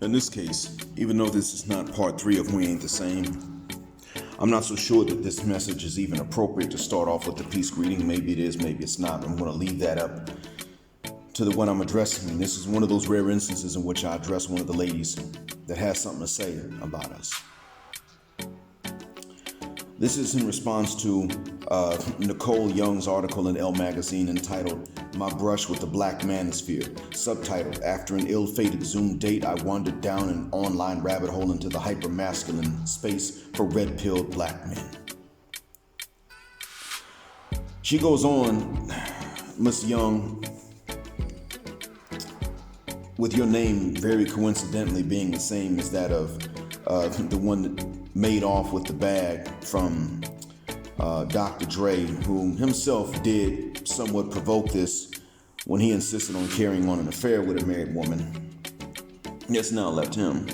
In this case, even though this is not part 3 of We Ain't the Same, I'm not so sure that this message is even appropriate to start off with the peace greeting. Maybe it is, maybe it's not. I'm going to leave that up to the one I'm addressing. And this is one of those rare instances in which I address one of the ladies that has something to say about us. This is in response to Nicole Young's article in Elle magazine entitled "My Brush with the Black Manosphere," subtitled, "After an ill-fated Zoom date, I wandered down an online rabbit hole into the hyper-masculine space for red-pilled black men." She goes on, "Miss Young, with your name very coincidentally being the same as that of the one that made off with the bag from Dr. Dre, who himself did somewhat provoke this when he insisted on carrying on an affair with a married woman. It's now left him.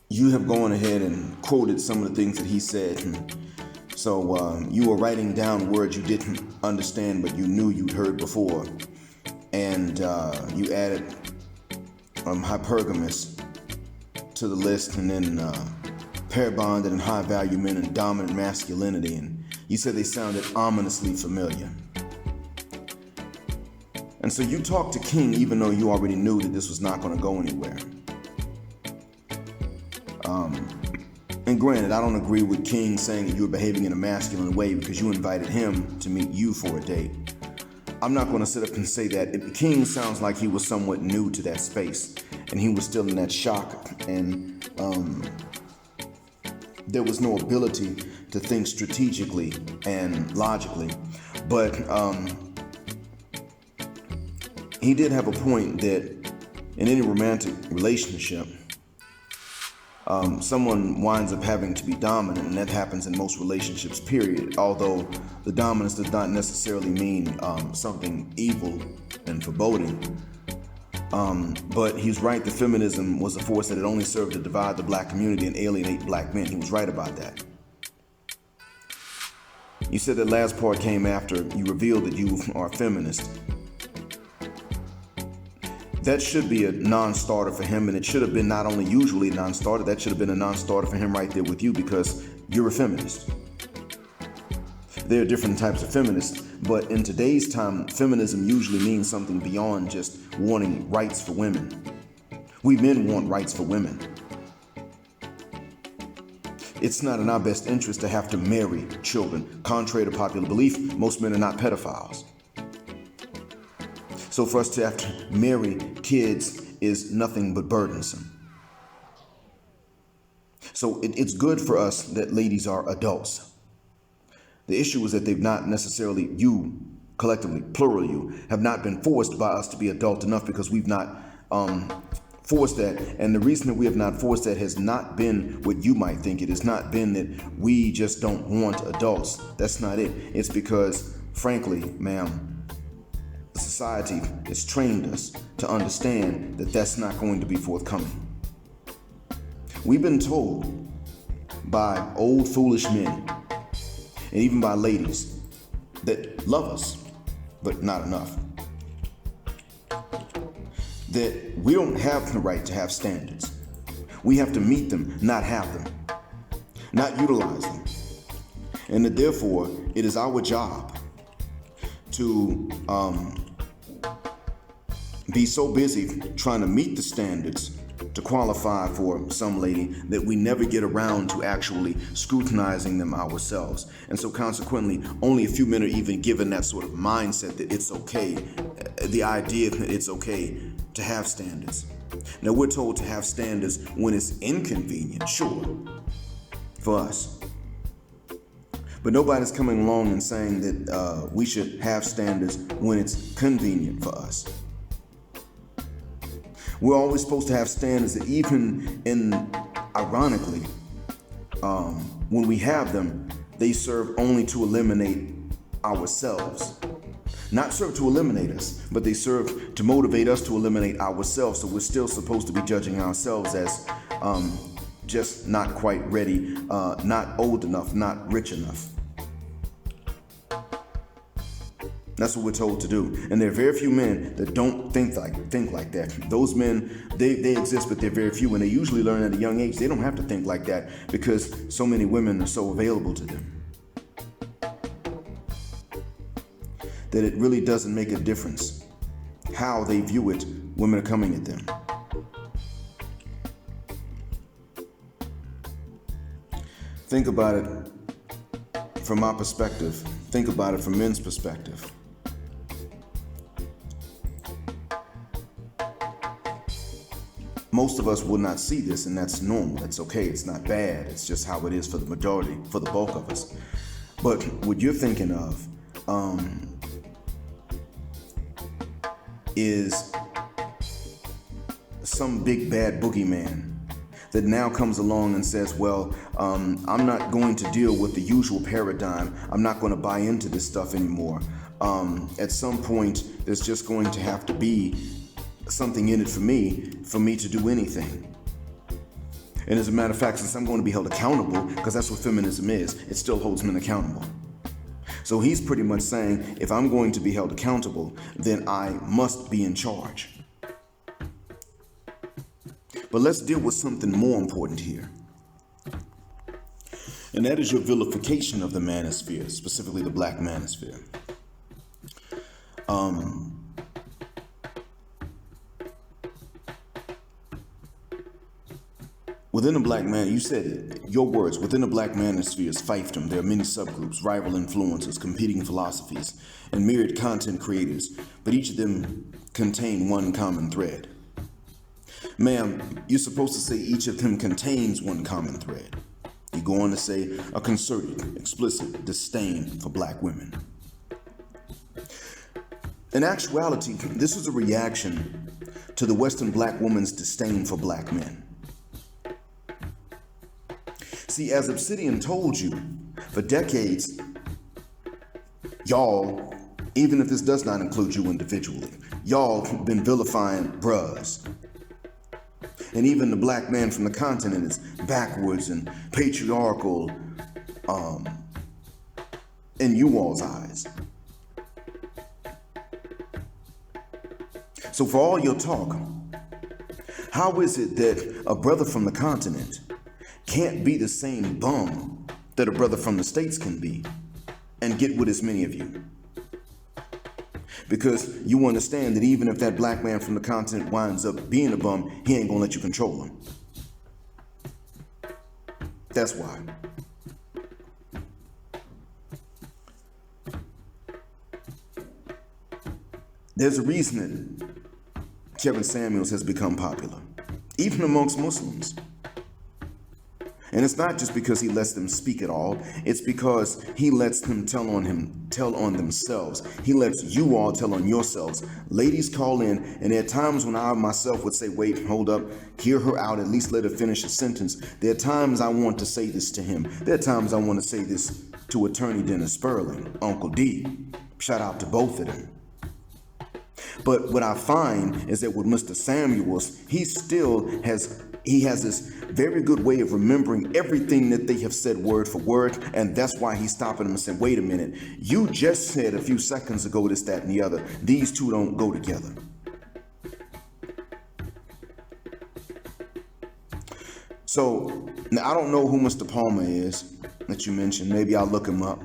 You have gone ahead and quoted some of the things that he said. So you were writing down words you didn't understand, but you knew you'd heard before. And you added hypergamous to the list, and then pair bonded and high value men and dominant masculinity. And you said they sounded ominously familiar. And so you talked to King even though you already knew that this was not going to go anywhere. And granted, I don't agree with King saying that you were behaving in a masculine way because you invited him to meet you for a date. I'm not going to sit up and say that. King sounds like he was somewhat new to that space, and he was still in that shock, and there was no ability to think strategically and logically. But he did have a point that in any romantic relationship, someone winds up having to be dominant, and that happens in most relationships, period. Although the dominance does not necessarily mean something evil and foreboding. But he's right, the feminism was a force that had only served to divide the black community and alienate black men. He was right about that. You said that last part came after you revealed that you are a feminist. That should be a non-starter for him, and it should have been not only usually a non-starter, that should have been a non-starter for him right there with you because you're a feminist. There are different types of feminists, but in today's time, feminism usually means something beyond just wanting rights for women. We men want rights for women. It's not in our best interest to have to marry children. Contrary to popular belief, most men are not pedophiles. So for us to have to marry kids is nothing but burdensome. So it's good for us that ladies are adults. The issue is that they've not necessarily, you, collectively, plural you, have not been forced by us to be adult enough because we've not forced that. And the reason that we have not forced that has not been what you might think. It has not been that we just don't want adults. That's not it. It's because, frankly, ma'am, society has trained us to understand that that's not going to be forthcoming. We've been told by old foolish men and even by ladies that love us, but not enough, that we don't have the right to have standards. We have to meet them, not have them, not utilize them. And that therefore it is our job to be so busy trying to meet the standards to qualify for some lady that we never get around to actually scrutinizing them ourselves. And so consequently, only a few men are even given that sort of mindset that it's okay, the idea that it's okay to have standards. Now we're told to have standards when it's inconvenient, sure, for us. But nobody's coming along and saying that we should have standards when it's convenient for us. We're always supposed to have standards that even ironically, when we have them, they serve only to eliminate ourselves. Not serve to eliminate us, but they serve to motivate us to eliminate ourselves. So we're still supposed to be judging ourselves as just not quite ready, not old enough, not rich enough. That's what we're told to do. And there are very few men that don't think like that. Those men, they exist, but they're very few. And they usually learn at a young age they don't have to think like that because so many women are so available to them that it really doesn't make a difference how they view it. Women are coming at them. Think about it from my perspective. Think about it from men's perspective. Most of us will not see this, and that's normal. It's okay. It's not bad. It's just how it is for the majority, for the bulk of us. But what you're thinking of is some big bad boogeyman that now comes along and says, well, I'm not going to deal with the usual paradigm. I'm not going to buy into this stuff anymore. At some point, there's just going to have to be something in it for me to do anything. And as a matter of fact, since I'm going to be held accountable, because that's what feminism is, it still holds men accountable. So he's pretty much saying, if I'm going to be held accountable, then I must be in charge. But let's deal with something more important here. And that is your vilification of the manosphere, specifically the Black Manosphere. Within the Black Man, you said it, your words, within the Black Manosphere's fiefdom, there are many subgroups, rival influencers, competing philosophies, and myriad content creators, but each of them contain one common thread. Ma'am, you're supposed to say each of them contains one common thread. You go on to say a concerted, explicit disdain for black women. In actuality, this is a reaction to the Western black woman's disdain for black men. See, as Obsidian told you, for decades, y'all, even if this does not include you individually, y'all have been vilifying bros. And even the black man from the continent is backwards and patriarchal in you all's eyes. So for all your talk, how is it that a brother from the continent can't be the same bum that a brother from the States can be and get with as many of you? Because you understand that even if that black man from the continent winds up being a bum, he ain't gonna let you control him. That's why. There's a reason that Kevin Samuels has become popular, even amongst Muslims. And it's not just because he lets them speak at all. It's because he lets them tell on themselves. He lets you all tell on yourselves. Ladies call in, and there are times when I myself would say, wait, hold up, hear her out, at least let her finish a sentence. There are times I want to say this to him. There are times I want to say this to Attorney Dennis Sperling, Uncle D. Shout out to both of them. But what I find is that with Mr. Samuels, he has this very good way of remembering everything that they have said word for word, and that's why he's stopping them and saying, wait a minute, you just said a few seconds ago this, that, and the other. These two don't go together. So, now I don't know who Mr. Palmer is that you mentioned. Maybe I'll look him up.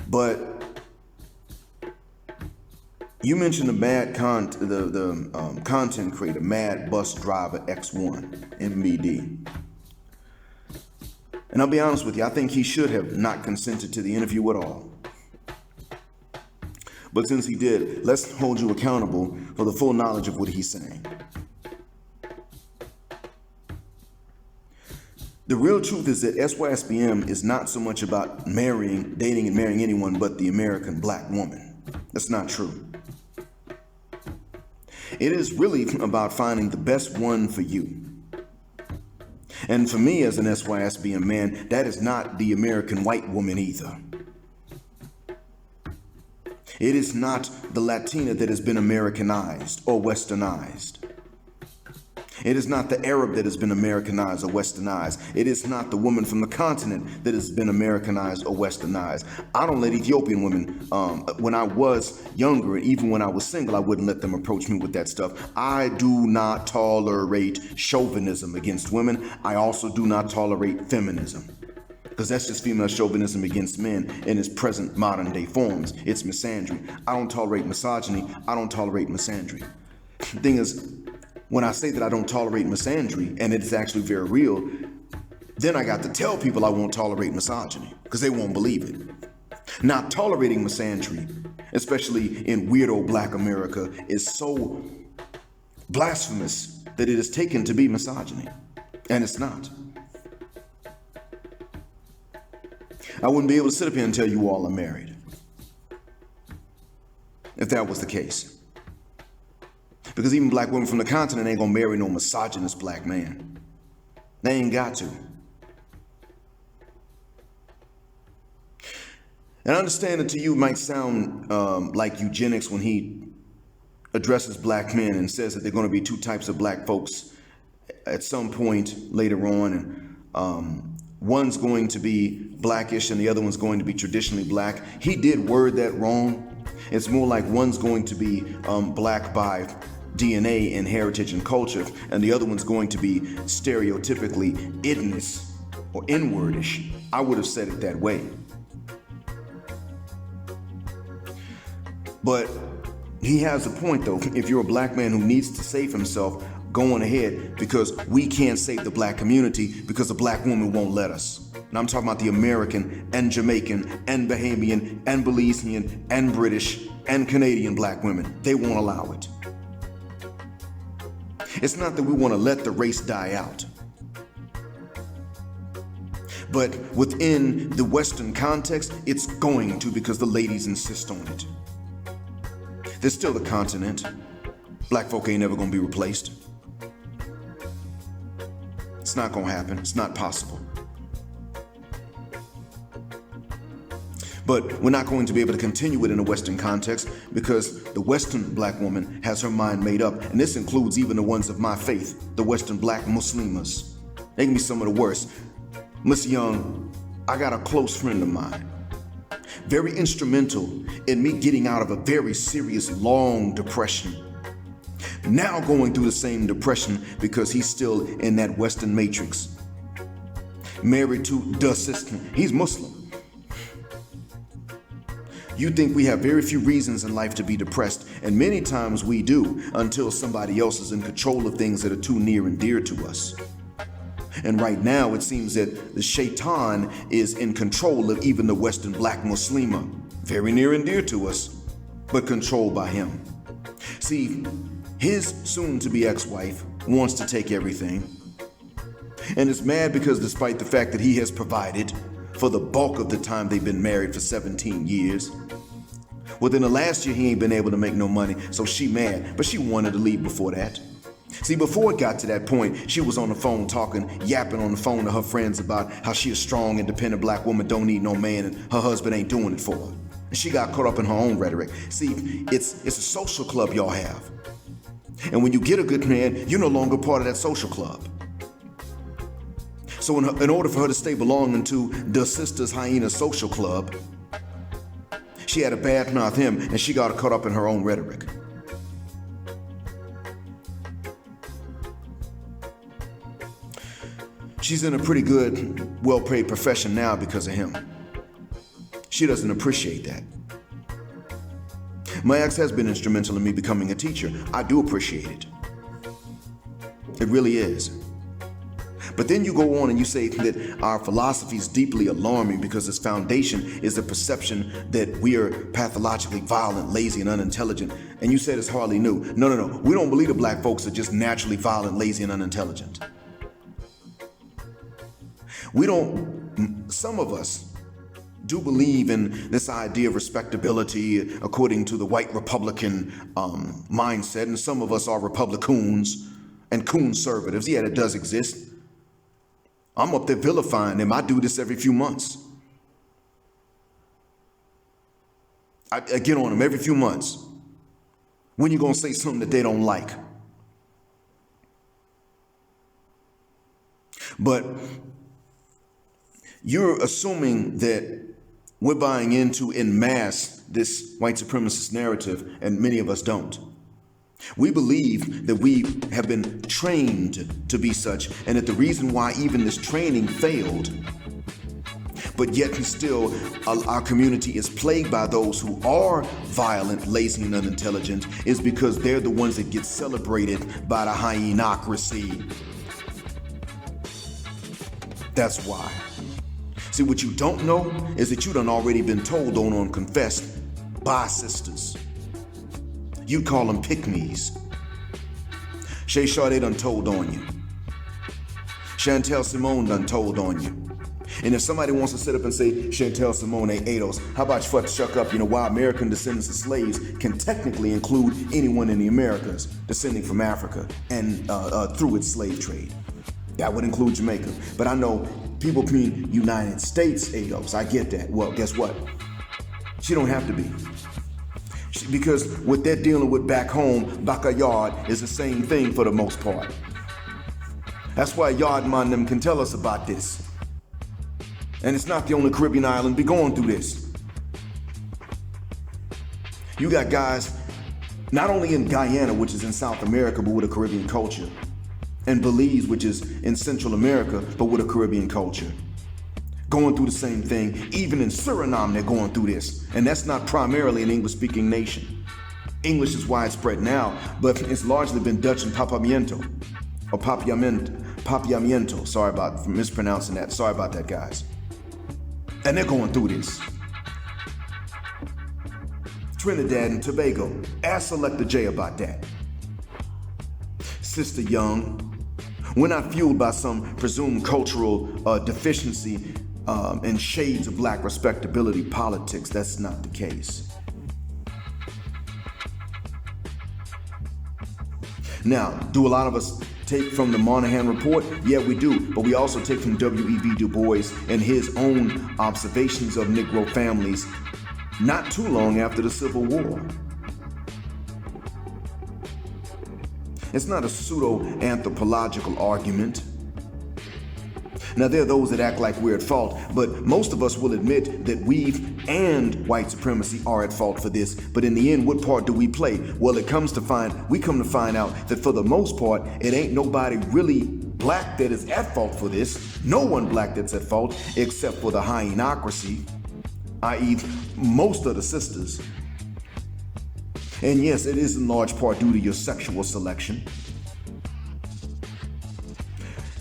But you mentioned the content creator, Mad Bus Driver X1, MBD. And I'll be honest with you, I think he should have not consented to the interview at all. But since he did, let's hold you accountable for the full knowledge of what he's saying. The real truth is that SYSBM is not so much about dating and marrying anyone but the American black woman. That's not true. It is really about finding the best one for you. And for me as an SYSBM man, that is not the American white woman either. It is not the Latina that has been Americanized or Westernized. It is not the Arab that has been Americanized or westernized. It is not the woman from the continent that has been Americanized or westernized. I don't let Ethiopian women, when I was younger, even when I was single, I wouldn't let them approach me with that stuff. I do not tolerate chauvinism against women. I also do not tolerate feminism, because that's just female chauvinism against men in its present modern day forms. It's misandry. I don't tolerate misogyny. I don't tolerate misandry. The thing is, when I say that I don't tolerate misandry, and it's actually very real, then I got to tell people I won't tolerate misogyny, because they won't believe it. Not tolerating misandry, especially in weirdo Black America, is so blasphemous that it is taken to be misogyny, and it's not. I wouldn't be able to sit up here and tell you all I'm married if that was the case. Because even Black women from the continent ain't gonna marry no misogynist Black man. They ain't got to. And I understand that to you it might sound like eugenics when he addresses Black men and says that there are gonna be two types of Black folks at some point later on, and one's going to be Blackish and the other one's going to be traditionally Black. He did word that wrong. It's more like one's going to be Black by DNA and heritage and culture, and the other one's going to be stereotypically idness or inwardish. I would have said it that way. But he has a point though. If you're a Black man who needs to save himself, go on ahead, because we can't save the Black community because a Black woman won't let us. And I'm talking about the American and Jamaican and Bahamian and Belizean and British and Canadian Black women. They won't allow it. It's not that we want to let the race die out. But within the Western context, it's going to, because the ladies insist on it. There's still the continent. Black folk ain't never going to be replaced. It's not going to happen. It's not possible. But we're not going to be able to continue it in a Western context because the Western Black woman has her mind made up. And this includes even the ones of my faith, the Western Black Muslimas. They can be some of the worst. Miss Young, I got a close friend of mine, very instrumental in me getting out of a very serious, long depression. Now going through the same depression because he's still in that Western matrix. Married to the sister. He's Muslim. You think we have very few reasons in life to be depressed, and many times we do, until somebody else is in control of things that are too near and dear to us. And right now, it seems that the shaitan is in control of even the Western Black Muslima, very near and dear to us, but controlled by him. See, his soon-to-be ex-wife wants to take everything, and is mad because despite the fact that he has provided for the bulk of the time they've been married for 17 years, within the last year he ain't been able to make no money, so she mad, but she wanted to leave before that. See, before it got to that point, she was on the phone talking, yapping on the phone to her friends about how she a strong, independent Black woman, don't need no man, and her husband ain't doing it for her. And she got caught up in her own rhetoric. See, it's a social club y'all have. And when you get a good man, you're no longer part of that social club. So in order for her to stay belonging to the Sisters Hyena Social Club, she had to badmouth him, and she got caught up in her own rhetoric. She's in a pretty good, well-paid profession now because of him. She doesn't appreciate that. My ex has been instrumental in me becoming a teacher. I do appreciate it. It really is. But then you go on and you say that our philosophy is deeply alarming because its foundation is the perception that we are pathologically violent, lazy, and unintelligent. And you said it's hardly new. No. We don't believe the Black folks are just naturally violent, lazy, and unintelligent. Some of us do believe in this idea of respectability according to the white Republican mindset, and some of us are Republicans and conservatives. Yeah, that does exist. I'm up there vilifying them. I do this every few months. I get on them every few months. When you gonna say something that they don't like? But you're assuming that we're buying into en masse this white supremacist narrative, and many of us don't. We believe that we have been trained to be such, and that the reason why even this training failed, but yet and still our community is plagued by those who are violent, lazy, and unintelligent, is because they're the ones that get celebrated by the hyenocracy. That's why. See, what you don't know is that you done already been told on Unconfessed by sisters. You call them pick-me's. Shay Sade done told on you. Chantel Simone done told on you. And if somebody wants to sit up and say Chantel Simone ain't ADOS, how about you shuck up? You know, why American descendants of slaves can technically include anyone in the Americas descending from Africa and through its slave trade. That would include Jamaica. But I know people mean United States ADOS. I get that. Well, guess what? She don't have to be. Because what they're dealing with back home, backyard, is the same thing for the most part. That's why Yardman them can tell us about this. And it's not the only Caribbean island be going through this. You got guys not only in Guyana, which is in South America, but with a Caribbean culture, and Belize, which is in Central America, but with a Caribbean culture, going through the same thing. Even in Suriname, they're going through this. And that's not primarily an English-speaking nation. English is widespread now, but it's largely been Dutch and Papiamento, or Papiamento. Sorry about mispronouncing that. Sorry about that, guys. And they're going through this. Trinidad and Tobago. Ask Selector J about that. Sister Young, we're not fueled by some presumed cultural deficiency and shades of black respectability politics. That's not the case. Now, do a lot of us take from the Moynihan Report? Yeah, we do. But we also take from W.E.B. Du Bois and his own observations of Negro families not too long after the Civil War. It's not a pseudo-anthropological argument. Now, there are those that act like we're at fault, but most of us will admit that we've and white supremacy are at fault for this. But in the end, what part do we play? Well, we come to find out that for the most part, it ain't nobody really black that is at fault for this. No one black that's at fault except for the hyenocracy, i.e. most of the sisters. And yes, it is in large part due to your sexual selection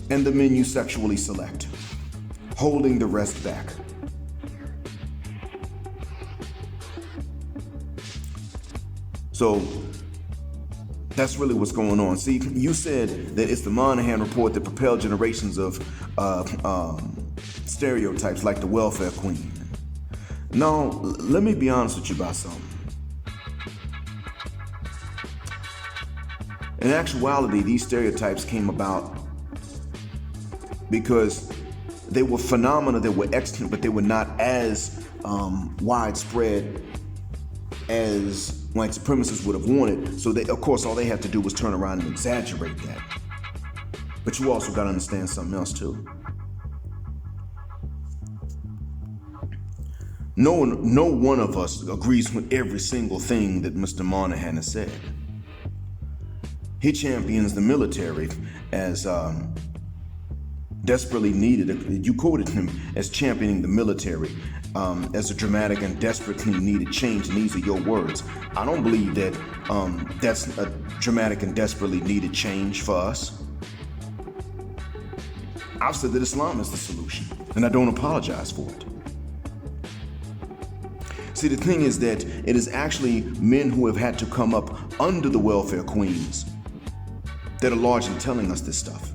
and the men you sexually select, holding the rest back. So that's really what's going on. See, you said that it's the Moynihan Report that propelled generations of stereotypes like the welfare queen. No, let me be honest with you about something. In actuality, these stereotypes came about because they were phenomena that were extant, but they were not as widespread as white supremacists would have wanted. So they, of course, all they had to do was turn around and exaggerate that. But you also got to understand something else too. No one of us agrees with every single thing that Mr. Moynihan has said. He champions the military as desperately needed. You quoted him as championing the military as a dramatic and desperately needed change, and these are your words. I don't believe that that's a dramatic and desperately needed change for us. I've said that Islam is the solution, and I don't apologize for it. See, the thing is that it is actually men who have had to come up under the welfare queens that are largely telling us this stuff.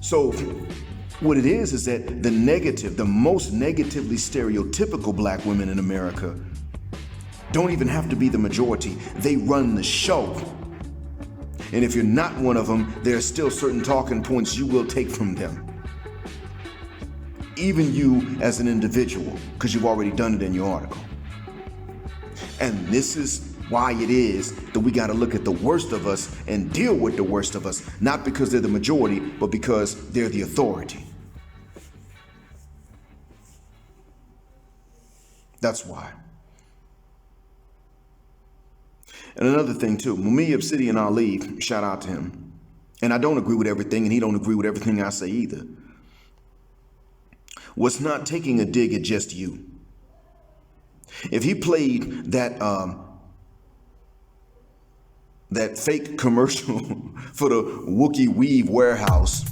So what it is that the most negatively stereotypical black women in America don't even have to be the majority. They run the show. And if you're not one of them, there are still certain talking points you will take from them. Even you as an individual, because you've already done it in your article. And this is why it is that we got to look at the worst of us and deal with the worst of us, not because they're the majority, but because they're the authority. That's why. And another thing too, Mumia Obsidian Ali, shout out to him. And I don't agree with everything, and he don't agree with everything I say either. Was not taking a dig at just you. If he played that that fake commercial for the Wookiee Weave warehouse,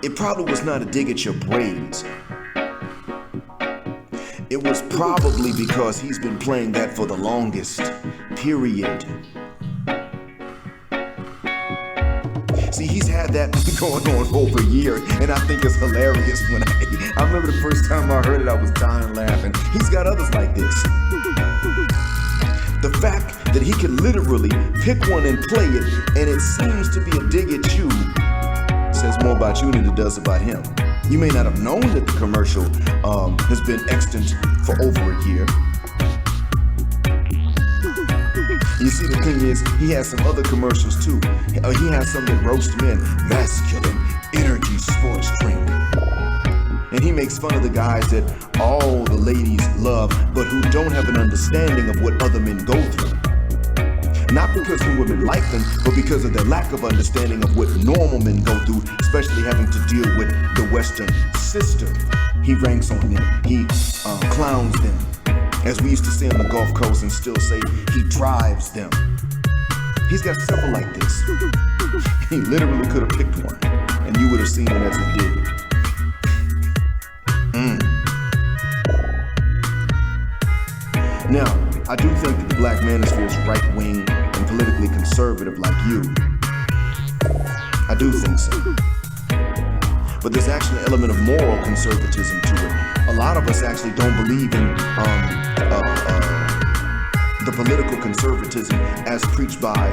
it probably was not a dig at your braids. It was probably because he's been playing that for the longest period. See, he's had that going on for over a year, and I think it's hilarious when I remember the first time I heard it, I was dying laughing. He's got others like this. The fact that he can literally pick one and play it, and it seems to be a dig at you, says more about you than it does about him. You may not have known that the commercial has been extant for over a year. You see, the thing is, he has some other commercials too. He has some that roast men, masculine, energy, sports drink. And he makes fun of the guys that all the ladies love, but who don't have an understanding of what other men go through. Not because the women like them, but because of their lack of understanding of what normal men go through, especially having to deal with the Western system. He ranks on them. He clowns them. As we used to say on the Gulf Coast and still say, he drives them. He's got several like this. He literally could have picked one, and you would have seen it as he did. Now, I do think that the Black Manosphere is right-wing and politically conservative like you. I do think so. But there's actually an element of moral conservatism to it. A lot of us actually don't believe in the political conservatism as preached by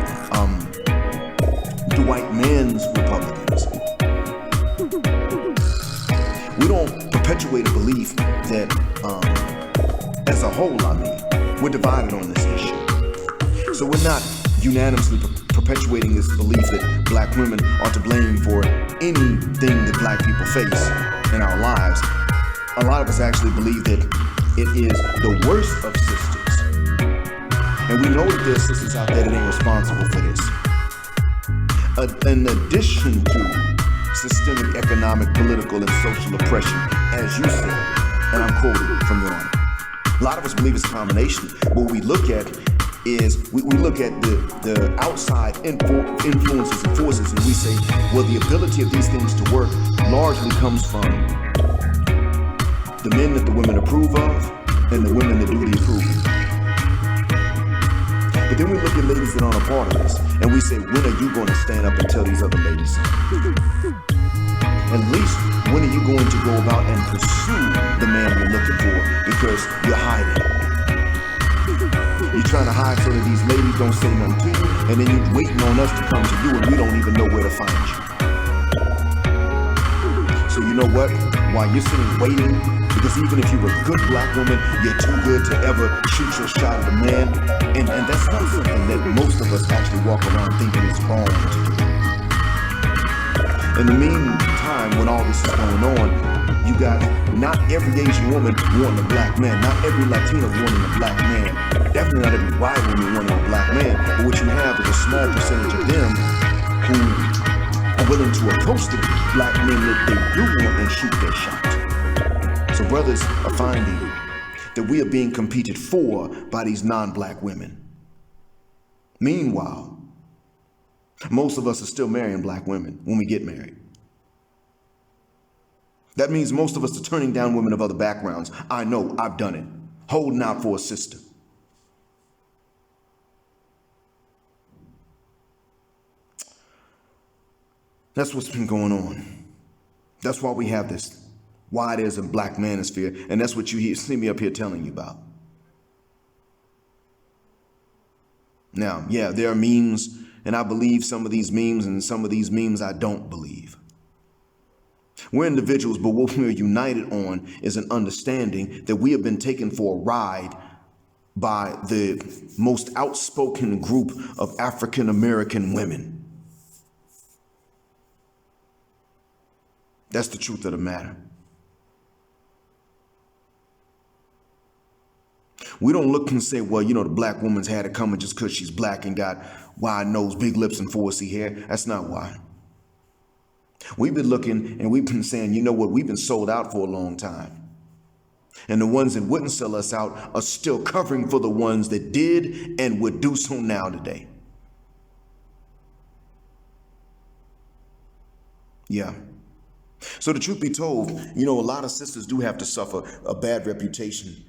the white man's Republicans. We don't perpetuate a belief that, as a whole, we're divided on this issue. So we're not unanimously perpetuating this belief that black women are to blame for anything that black people face in our lives. A lot of us actually believe that it is the worst of sisters. And we know that there's sisters out there that ain't responsible for this. In addition to systemic, economic, political, and social oppression, as you said, and I'm quoting from your honor. A lot of us believe it's a combination. What we look at is we look at the outside influences and forces, and we say, well, the ability of these things to work largely comes from the men that the women approve of and the women that do the approving. But then we look at ladies that aren't a part of this, and we say, when are you going to stand up and tell these other ladies something? At least, when are you going to go about and pursue the man you're looking for because you're hiding? You're trying to hide so that these ladies don't say nothing to you, and then you're waiting on us to come to you, and we don't even know where to find you. So you know what? While you're sitting waiting, because even if you're a good black woman, you're too good to ever shoot your shot at a man, and that's not something that most of us actually walk around thinking is wrong to do. In the meantime, when all this is going on, you got not every Asian woman wanting a black man, not every Latino wanting a black man, definitely not every white woman wanting a black man, but what you have is a small percentage of them who are willing to approach the black men that they do want and shoot their shot. So brothers are finding that we are being competed for by these non-black women. Meanwhile, most of us are still marrying black women when we get married. That means most of us are turning down women of other backgrounds. I know, I've done it. Holding out for a sister. That's what's been going on. That's why we have this. Why there's a Black Manosphere, and that's what you see me up here telling you about. Now, yeah, there are memes, and I believe some of these memes, and some of these memes I don't believe. We're individuals, but what we're united on is an understanding that we have been taken for a ride by the most outspoken group of African American women. That's the truth of the matter. We don't look and say, well, the black woman's had it coming just because she's black and got wide nose, big lips, and 4C hair. That's not why. We've been looking and we've been saying, we've been sold out for a long time. And the ones that wouldn't sell us out are still covering for the ones that did and would do so now today. Yeah. So the truth be told, a lot of sisters do have to suffer a bad reputation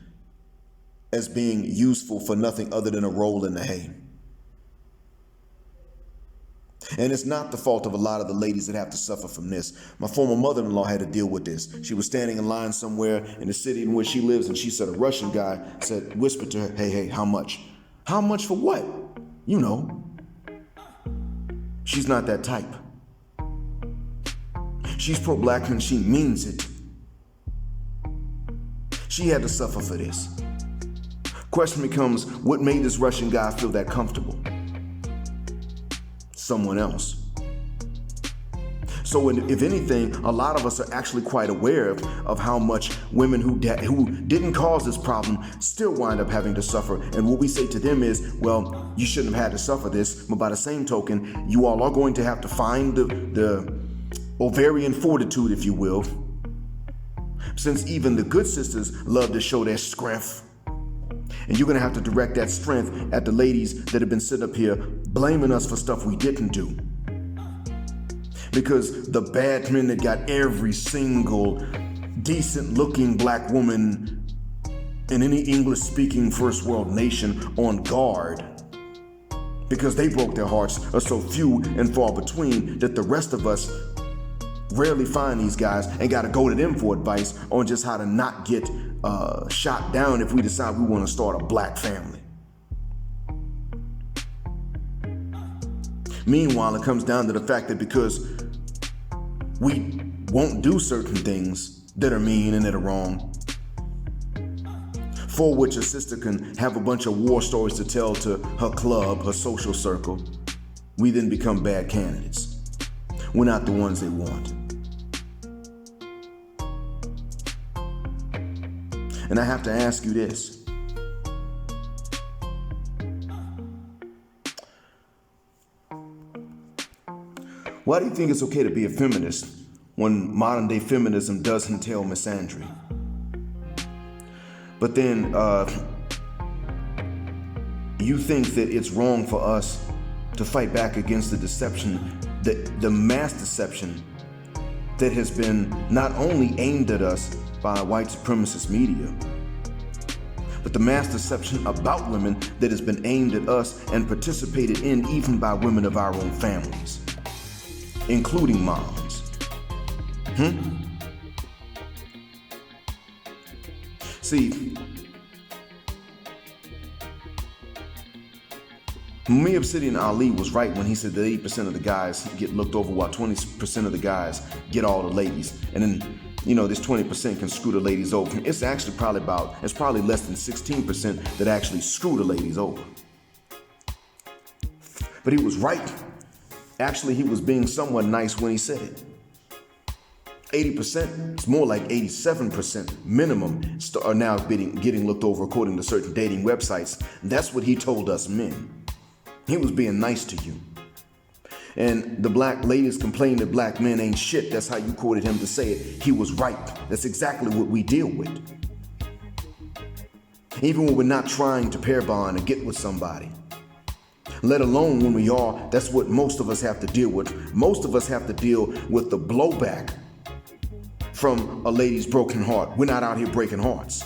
as being useful for nothing other than a roll in the hay. And it's not the fault of a lot of the ladies that have to suffer from this. My former mother-in-law had to deal with this. She was standing in line somewhere in the city in which she lives, and she said a Russian guy whispered to her, hey, how much? How much for what? She's not that type. She's pro-black and she means it. She had to suffer for this. Question becomes, what made this Russian guy feel that comfortable? Someone else. So if anything, a lot of us are actually quite aware of how much women who didn't cause this problem still wind up having to suffer. And what we say to them is, well, you shouldn't have had to suffer this, but by the same token, you all are going to have to find the ovarian fortitude, if you will, since even the good sisters love to show their strength. And you're going to have to direct that strength at the ladies that have been sitting up here blaming us for stuff we didn't do. Because the bad men that got every single decent-looking black woman in any English-speaking first world nation on guard, because they broke their hearts, are so few and far between that the rest of us rarely find these guys and got to go to them for advice on just how to not get shot down if we decide we want to start a black family. Meanwhile, it comes down to the fact that because we won't do certain things that are mean and that are wrong, for which a sister can have a bunch of war stories to tell to her club, her social circle, we then become bad candidates. We're not the ones they want. And I have to ask you this. Why do you think it's okay to be a feminist when modern day feminism does entail misandry? But then you think that it's wrong for us to fight back against the deception, the mass deception that has been not only aimed at us by white supremacist media, but the mass deception about women that has been aimed at us and participated in even by women of our own families, including moms. See, Mumia Obsidian Ali was right when he said that 80% of the guys get looked over while 20% of the guys get all the ladies. And then, this 20% can screw the ladies over. It's actually probably less than 16% that actually screw the ladies over. But he was right. Actually, he was being somewhat nice when he said it. 80%, it's more like 87% minimum are now getting looked over according to certain dating websites. That's what he told us men. He was being nice to you. And the black ladies complain that black men ain't shit. That's how you quoted him to say it. He was right. That's exactly what we deal with. Even when we're not trying to pair bond and get with somebody. Let alone when we are, that's what most of us have to deal with. Most of us have to deal with the blowback from a lady's broken heart. We're not out here breaking hearts.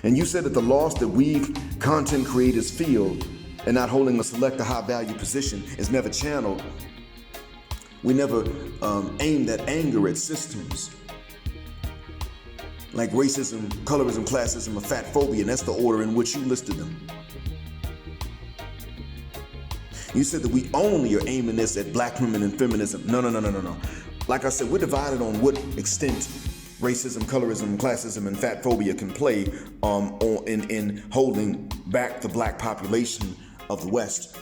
And you said that the loss that we content creators feel and not holding a select a high value position is never channeled. We never aim that anger at systems like racism, colorism, classism, or fat phobia, and that's the order in which you listed them. You said that we only are aiming this at black women and feminism. No. Like I said, we're divided on what extent racism, colorism, classism, and fat phobia can play in holding back the black population of the West,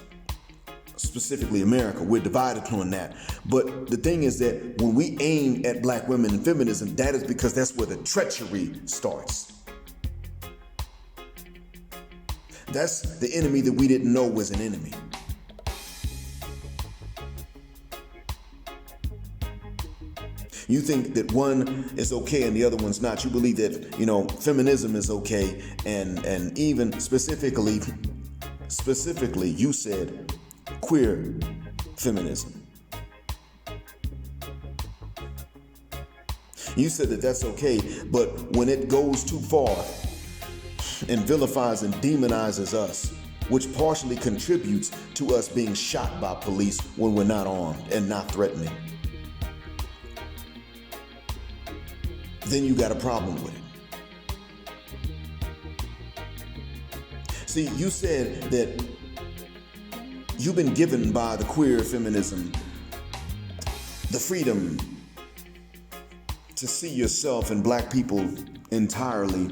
specifically America. We're divided on that. But the thing is that when we aim at black women and feminism, that is because that's where the treachery starts. That's the enemy that we didn't know was an enemy. You think that one is okay and the other one's not. You believe that, feminism is okay, and even specifically, you said queer feminism. You said that that's okay, but when it goes too far and vilifies and demonizes us, which partially contributes to us being shot by police when we're not armed and not threatening, then you got a problem with it. See, you said that you've been given by the queer feminism the freedom to see yourself and black people entirely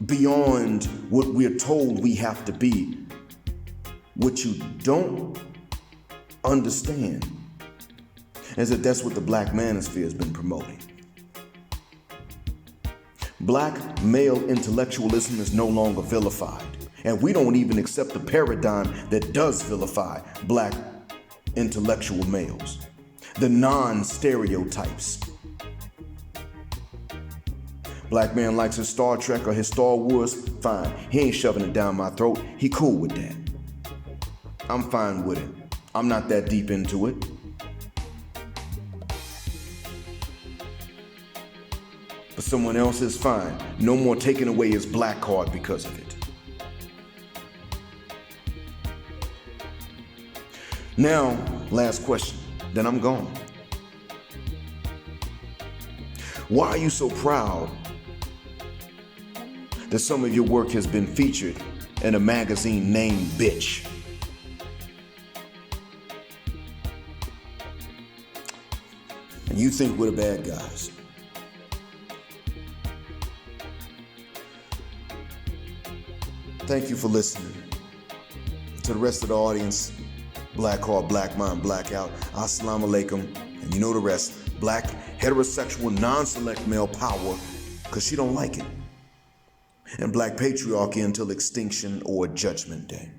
beyond what we're told we have to be. What you don't understand is that that's what the Black Manosphere has been promoting. Black male intellectualism is no longer vilified, and we don't even accept the paradigm that does vilify black intellectual males, the non-stereotypes. Black man likes his Star Trek or his Star Wars, fine. He ain't shoving it down my throat. He cool with that. I'm fine with it. I'm not that deep into it. But someone else is fine. No more taking away his black card because of it. Now, last question, then I'm gone. Why are you so proud that some of your work has been featured in a magazine named Bitch? And you think we're the bad guys. Thank you for listening. To the rest of the audience, Black Heart, Black Mind, Blackout, Assalamu Alaikum, and you know the rest. Black, heterosexual, non-select male power, because she don't like it. And black patriarchy until extinction or judgment day.